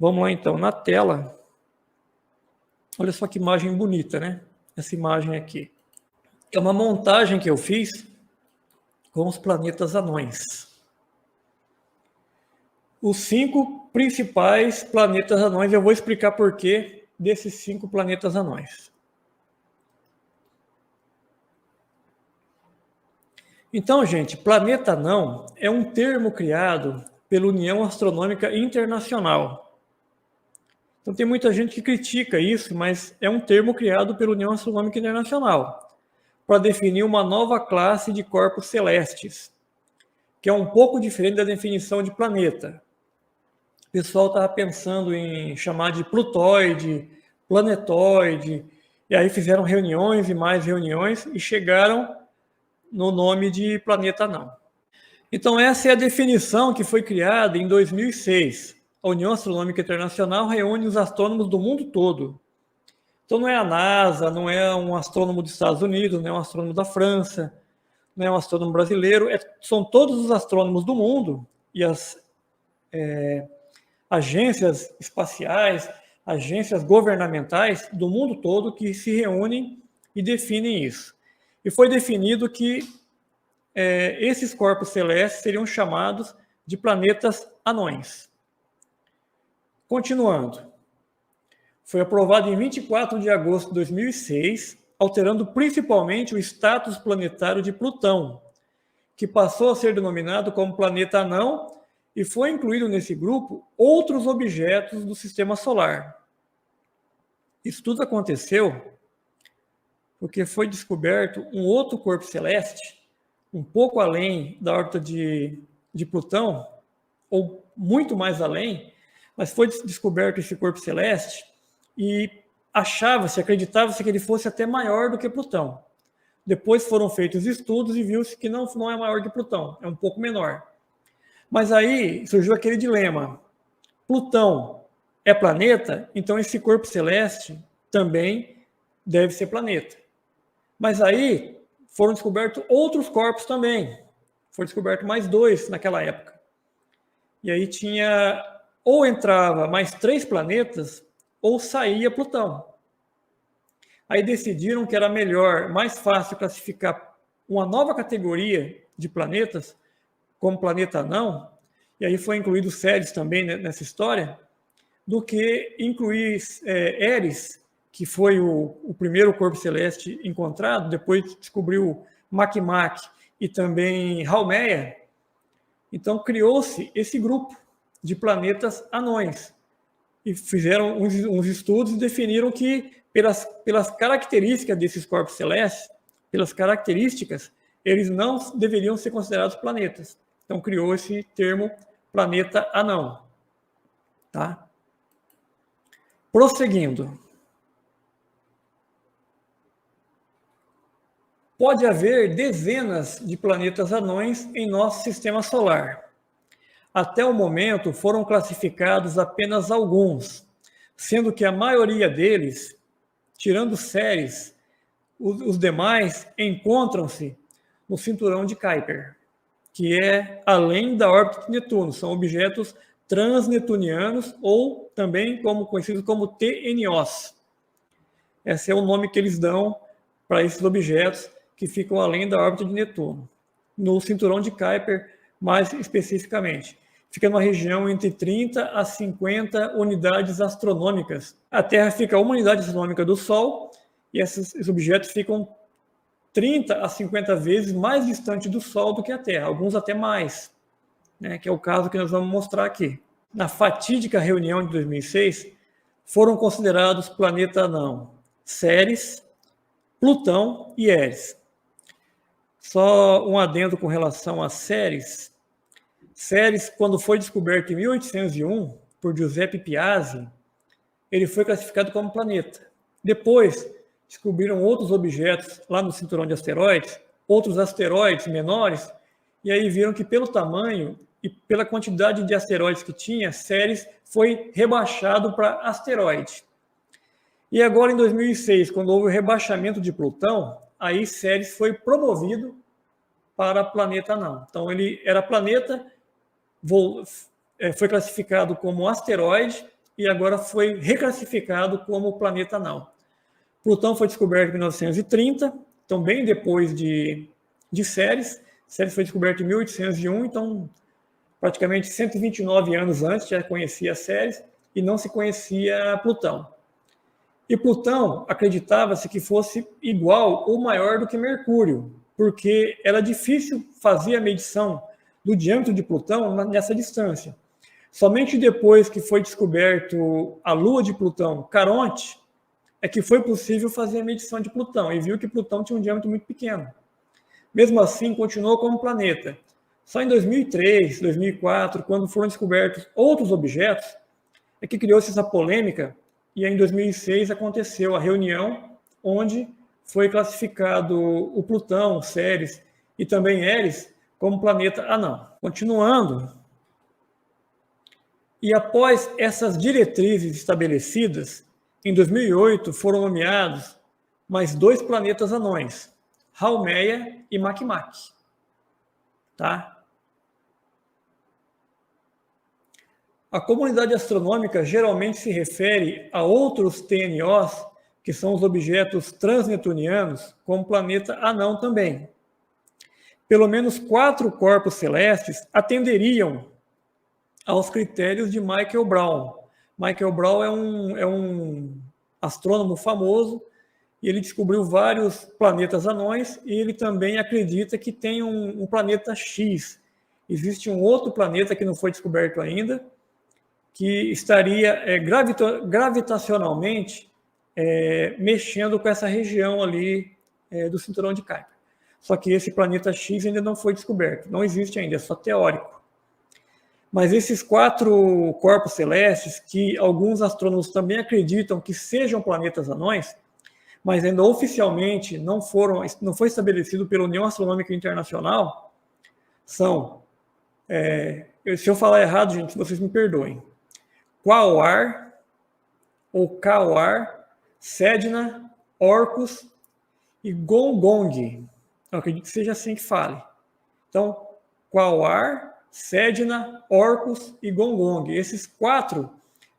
Vamos lá então, na tela. Olha só que imagem bonita, né? Essa imagem aqui. É uma montagem que eu fiz com os planetas anões. Os 5 principais planetas anões, eu vou explicar por que desses 5 planetas anões. Então, gente, planeta anão é um termo criado pela União Astronômica Internacional. Então tem muita gente que critica isso, mas é um termo criado pela União Astronômica Internacional para definir uma nova classe de corpos celestes, que é um pouco diferente da definição de planeta. O pessoal estava pensando em chamar de plutóide, planetoide, e aí fizeram reuniões e mais reuniões e chegaram no nome de planeta anão. Então essa é a definição que foi criada em 2006. A União Astronômica Internacional reúne os astrônomos do mundo todo. Então não é a NASA, não é um astrônomo dos Estados Unidos, não é um astrônomo da França, não é um astrônomo brasileiro, são todos os astrônomos do mundo e as agências espaciais, agências governamentais do mundo todo que se reúnem e definem isso. E foi definido que esses corpos celestes seriam chamados de planetas anões. Continuando. Foi aprovado em 24 de agosto de 2006, alterando principalmente o status planetário de Plutão, que passou a ser denominado como planeta anão e foi incluído nesse grupo outros objetos do Sistema Solar. Isso tudo aconteceu porque foi descoberto um outro corpo celeste, um pouco além da órbita de Plutão, ou muito mais além, mas foi descoberto esse corpo celeste e acreditava-se que ele fosse até maior do que Plutão. Depois foram feitos estudos e viu-se que não é maior que Plutão, é um pouco menor. Mas aí surgiu aquele dilema. Plutão é planeta, então esse corpo celeste também deve ser planeta. Mas aí foram descobertos outros corpos também. Foram descobertos mais 2 naquela época. E aí ou entrava mais 3 planetas, ou saía Plutão. Aí decidiram que era melhor, mais fácil classificar uma nova categoria de planetas como planeta anão, e aí foi incluído Ceres também nessa história, do que incluir Eris, que foi o primeiro corpo celeste encontrado, depois descobriu Makemake e também Haumea. Então criou-se esse grupo de planetas anões e fizeram uns estudos e definiram que pelas características desses corpos celestes, pelas características, eles não deveriam ser considerados planetas. Então criou esse termo planeta anão. Tá? Prosseguindo. Pode haver dezenas de planetas anões em nosso sistema solar. Até o momento foram classificados apenas alguns, sendo que a maioria deles, tirando Ceres, os demais encontram-se no cinturão de Kuiper, que é além da órbita de Netuno, são objetos transnetunianos ou também conhecidos como TNOs. Esse é o nome que eles dão para esses objetos que ficam além da órbita de Netuno, no cinturão de Kuiper mais especificamente. Fica numa região entre 30 a 50 unidades astronômicas. A Terra fica a 1 unidade astronômica do Sol e esses objetos ficam 30 a 50 vezes mais distante do Sol do que a Terra, alguns até mais, né, que é o caso que nós vamos mostrar aqui. Na fatídica reunião de 2006, foram considerados planeta anão Ceres, Plutão e Eris. Só um adendo com relação a Ceres. Ceres, quando foi descoberto em 1801 por Giuseppe Piazzi, ele foi classificado como planeta. Depois, descobriram outros objetos lá no cinturão de asteroides, outros asteroides menores, e aí viram que pelo tamanho e pela quantidade de asteroides que tinha, Ceres foi rebaixado para asteroide. E agora, em 2006, quando houve o rebaixamento de Plutão, aí Ceres foi promovido para planeta anão. Então, ele era planeta, foi classificado como asteroide e agora foi reclassificado como planeta anão. Plutão foi descoberto em 1930, então bem depois de Ceres. Ceres foi descoberto em 1801, então praticamente 129 anos antes já conhecia Ceres e não se conhecia Plutão. E Plutão acreditava-se que fosse igual ou maior do que Mercúrio, porque era difícil fazer a medição do diâmetro de Plutão nessa distância. Somente depois que foi descoberto a Lua de Plutão, Caronte, é que foi possível fazer a medição de Plutão e viu que Plutão tinha um diâmetro muito pequeno. Mesmo assim, continuou como planeta. Só em 2003, 2004, quando foram descobertos outros objetos, é que criou-se essa polêmica, e em 2006 aconteceu a reunião onde foi classificado o Plutão, Ceres e também Eris como planeta anão. Continuando, e após essas diretrizes estabelecidas, em 2008 foram nomeados mais 2 planetas anões, Haumea e Makemake. Tá? A comunidade astronômica geralmente se refere a outros TNOs, que são os objetos transneptunianos, como planeta anão também. Pelo menos 4 corpos celestes atenderiam aos critérios de Michael Brown. Michael Brown é um astrônomo famoso e ele descobriu vários planetas anões e ele também acredita que tem um planeta X. Existe um outro planeta que não foi descoberto ainda, que estaria gravitacionalmente mexendo com essa região ali do cinturão de Kuiper. Só que esse planeta X ainda não foi descoberto, não existe ainda, é só teórico. Mas esses 4 corpos celestes, que alguns astrônomos também acreditam que sejam planetas anões, mas ainda oficialmente não foi estabelecido pela União Astronômica Internacional, são, se eu falar errado, gente, vocês me perdoem, Quaoar, ou Caoar, Sedna, Orcus e Gongong. Eu acredito que seja assim que fale. Então, Quaoar, Sedna, Orcus e Gongong. Esses 4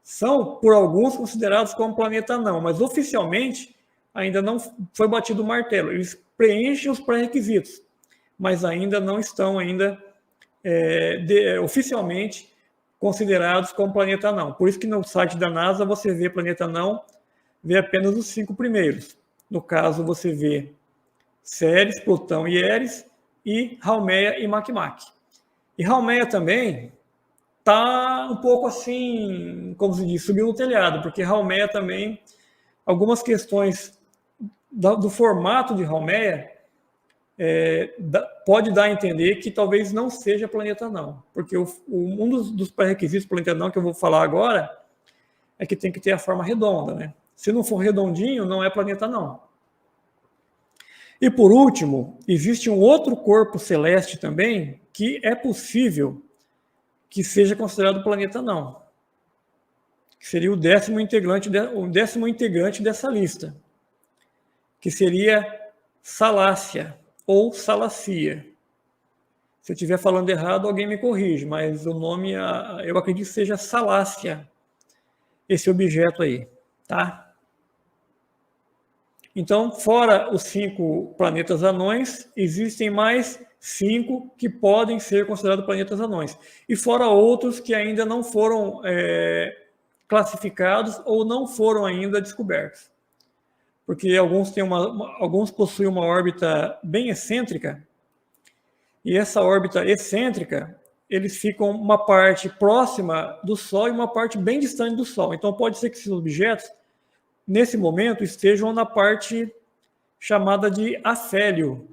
são, por alguns, considerados como planeta anão, mas oficialmente ainda não foi batido o martelo. Eles preenchem os pré-requisitos, mas ainda não estão oficialmente considerados como planeta anão. Por isso que no site da NASA você vê planeta anão, vê apenas os 5 primeiros. No caso, você vê Ceres, Plutão e Eris, e Haumea e Makemake. E Haumea também está um pouco assim, como se diz, subiu no telhado, porque Haumea também, algumas questões do formato de Haumea pode dar a entender que talvez não seja planeta anão, porque um dos pré-requisitos do planeta anão que eu vou falar agora é que tem que ter a forma redonda, né? Se não for redondinho, não é planeta anão. E por último, existe um outro corpo celeste também que é possível que seja considerado planeta anão, que seria o 10º integrante dessa lista, que seria Salácia ou Salacia. Se eu estiver falando errado, alguém me corrige, mas o nome, eu acredito que seja Salácia, esse objeto aí, tá? Então, fora os 5 planetas anões, existem mais 5 que podem ser considerados planetas anões. E fora outros que ainda não foram classificados ou não foram ainda descobertos. Porque alguns possuem uma órbita bem excêntrica, e essa órbita excêntrica, eles ficam uma parte próxima do Sol e uma parte bem distante do Sol. Então, pode ser que esses objetos, nesse momento, estejam na parte chamada de afélio,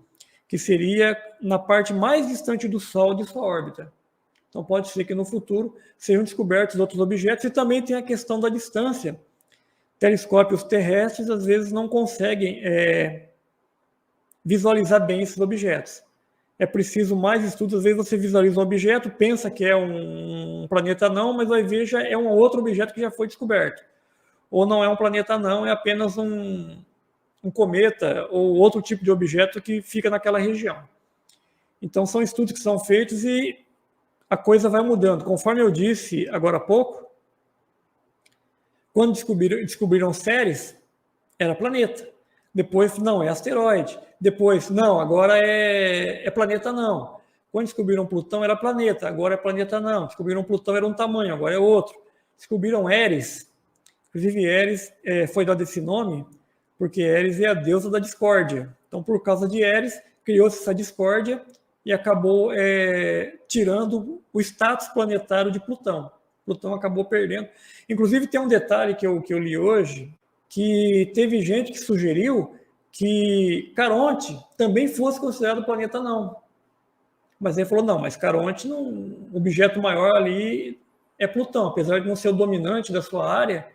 que seria na parte mais distante do Sol de sua órbita. Então, pode ser que no futuro sejam descobertos outros objetos, e também tem a questão da distância. Telescópios terrestres, às vezes, não conseguem visualizar bem esses objetos. É preciso mais estudos. Às vezes você visualiza um objeto, pensa que é um planeta anão, mas vai ver já é um outro objeto que já foi descoberto. Ou não é um planeta anão, é apenas um cometa ou outro tipo de objeto que fica naquela região. Então, são estudos que são feitos e a coisa vai mudando. Conforme eu disse agora há pouco, Quando descobriram Ceres, era planeta. Depois, não, é asteroide. Depois, não, agora é planeta não. Quando descobriram Plutão, era planeta, agora é planeta não. Descobriram Plutão, era um tamanho, agora é outro. Descobriram Eris, inclusive Eris foi dado esse nome porque Eris é a deusa da discórdia. Então, por causa de Eris, criou-se essa discórdia e acabou tirando o status planetário de Plutão. Plutão acabou perdendo. Inclusive, tem um detalhe que eu li hoje, que teve gente que sugeriu que Caronte também fosse considerado planeta não. Mas ele falou, não, mas Caronte, o objeto maior ali é Plutão, apesar de não ser o dominante da sua área.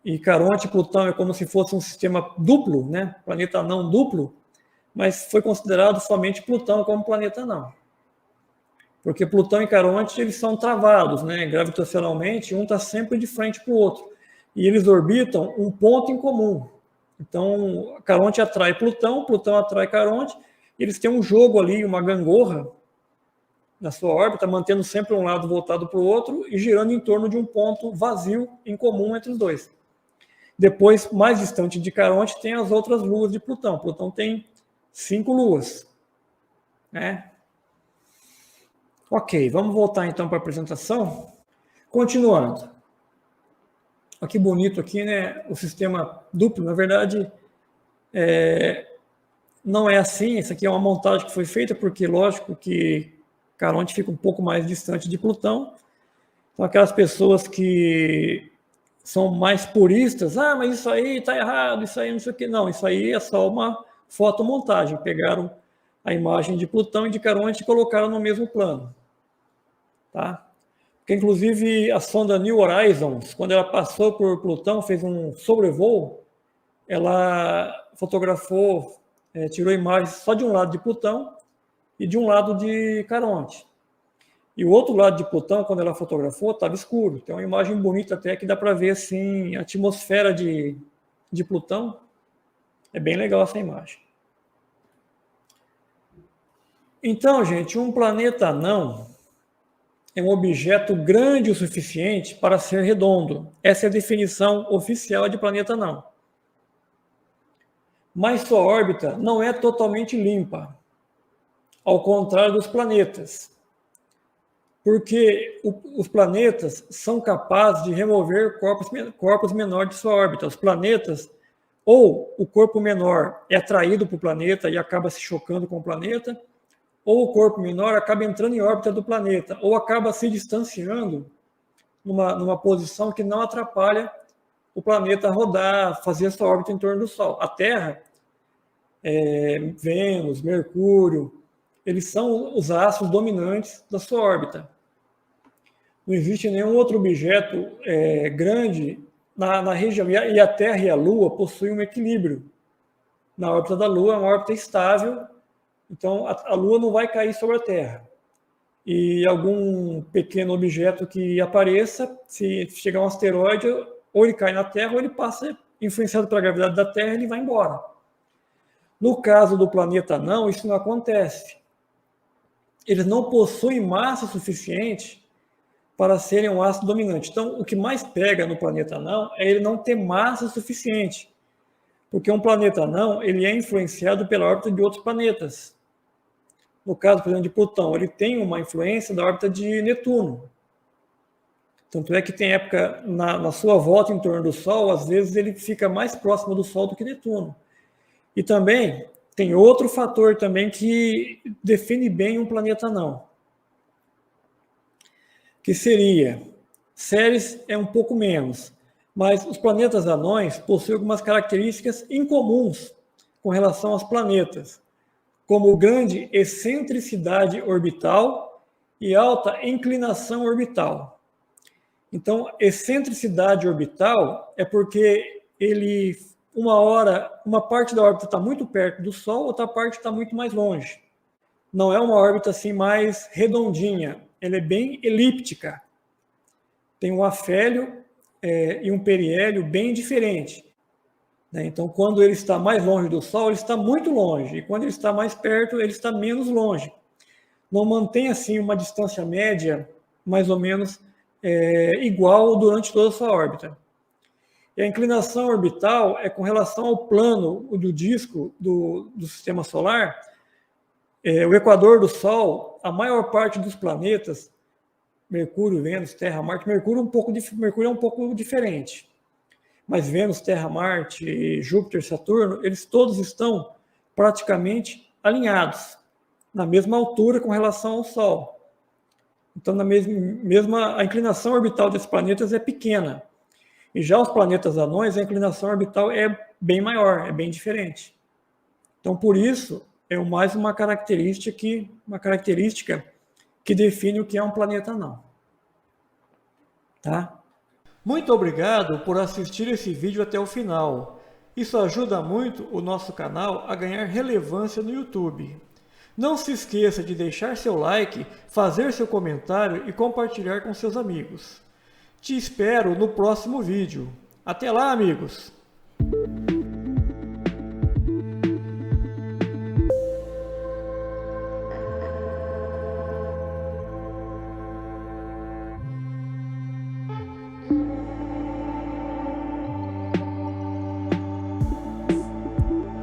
E Caronte e Plutão é como se fosse um sistema duplo, né? Planeta não duplo, mas foi considerado somente Plutão como planeta não. Porque Plutão e Caronte, eles são travados, né? Gravitacionalmente, um está sempre de frente para o outro. E eles orbitam um ponto em comum. Então, Caronte atrai Plutão, Plutão atrai Caronte, e eles têm um jogo ali, uma gangorra na sua órbita, mantendo sempre um lado voltado para o outro e girando em torno de um ponto vazio em comum entre os dois. Depois, mais distante de Caronte, tem as outras luas de Plutão. Plutão tem 5 luas, né? Ok, vamos voltar então para a apresentação. Continuando. Olha que bonito aqui, né? O sistema duplo, na verdade, não é assim. Isso aqui é uma montagem que foi feita porque, lógico, que Caronte fica um pouco mais distante de Plutão. Então, aquelas pessoas que são mais puristas, mas isso aí está errado, isso aí não sei o que. Não, isso aí é só uma fotomontagem. Pegaram a imagem de Plutão e de Caronte e colocaram no mesmo plano. Tá? Porque, inclusive, a sonda New Horizons, quando ela passou por Plutão, fez um sobrevoo, ela fotografou, tirou imagens só de um lado de Plutão e de um lado de Caronte. E o outro lado de Plutão, quando ela fotografou, estava escuro. Tem uma imagem bonita até que dá para ver assim, a atmosfera de Plutão. É bem legal essa imagem. Então, gente, um planeta anão é um objeto grande o suficiente para ser redondo. Essa é a definição oficial de planeta anão. Mas sua órbita não é totalmente limpa, ao contrário dos planetas. Porque os planetas são capazes de remover corpos menores de sua órbita. Os planetas, ou o corpo menor é atraído para o planeta e acaba se chocando com o planeta, ou o corpo menor acaba entrando em órbita do planeta, ou acaba se distanciando numa posição que não atrapalha o planeta rodar, fazer a sua órbita em torno do Sol. A Terra, Vênus, Mercúrio, eles são os astros dominantes da sua órbita. Não existe nenhum outro objeto grande na região. E a Terra e a Lua possuem um equilíbrio. Na órbita da Lua é uma órbita estável, então a Lua não vai cair sobre a Terra. E algum pequeno objeto que apareça, se chegar um asteroide, ou ele cai na Terra, ou ele passa influenciado pela gravidade da Terra e ele vai embora. No caso do planeta anão, isso não acontece. Eles não possuem massa suficiente para serem um astro dominante. Então, o que mais pega no planeta anão é ele não ter massa suficiente. Porque um planeta anão, ele é influenciado pela órbita de outros planetas. No caso, por exemplo, de Plutão, ele tem uma influência da órbita de Netuno. Tanto é que tem época, na sua volta em torno do Sol, às vezes ele fica mais próximo do Sol do que Netuno. E também tem outro fator também que define bem um planeta anão, que seria, Ceres é um pouco menos, mas os planetas anões possuem algumas características incomuns com relação aos planetas, como grande excentricidade orbital e alta inclinação orbital. Então, excentricidade orbital é porque uma parte da órbita está muito perto do Sol, outra parte está muito mais longe. Não é uma órbita assim mais redondinha, ela é bem elíptica. Tem um afélio e um periélio bem diferente. Né? Então, quando ele está mais longe do Sol, ele está muito longe. E quando ele está mais perto, ele está menos longe. Não mantém assim uma distância média mais ou menos igual durante toda a sua órbita. que a inclinação orbital é com relação ao plano do disco do sistema solar. O equador do Sol, a maior parte dos planetas, Mercúrio, Vênus, Terra, Marte, Mercúrio é um pouco diferente. Mas Vênus, Terra, Marte, Júpiter, Saturno, eles todos estão praticamente alinhados, na mesma altura com relação ao Sol. Então, a inclinação orbital desses planetas é pequena. E já os planetas anões, a inclinação orbital é bem maior, é bem diferente. Então, por isso, é mais uma característica que define o que é um planeta anão. Tá? Muito obrigado por assistir esse vídeo até o final. Isso ajuda muito o nosso canal a ganhar relevância no YouTube. Não se esqueça de deixar seu like, fazer seu comentário e compartilhar com seus amigos. Te espero no próximo vídeo. Até lá, amigos!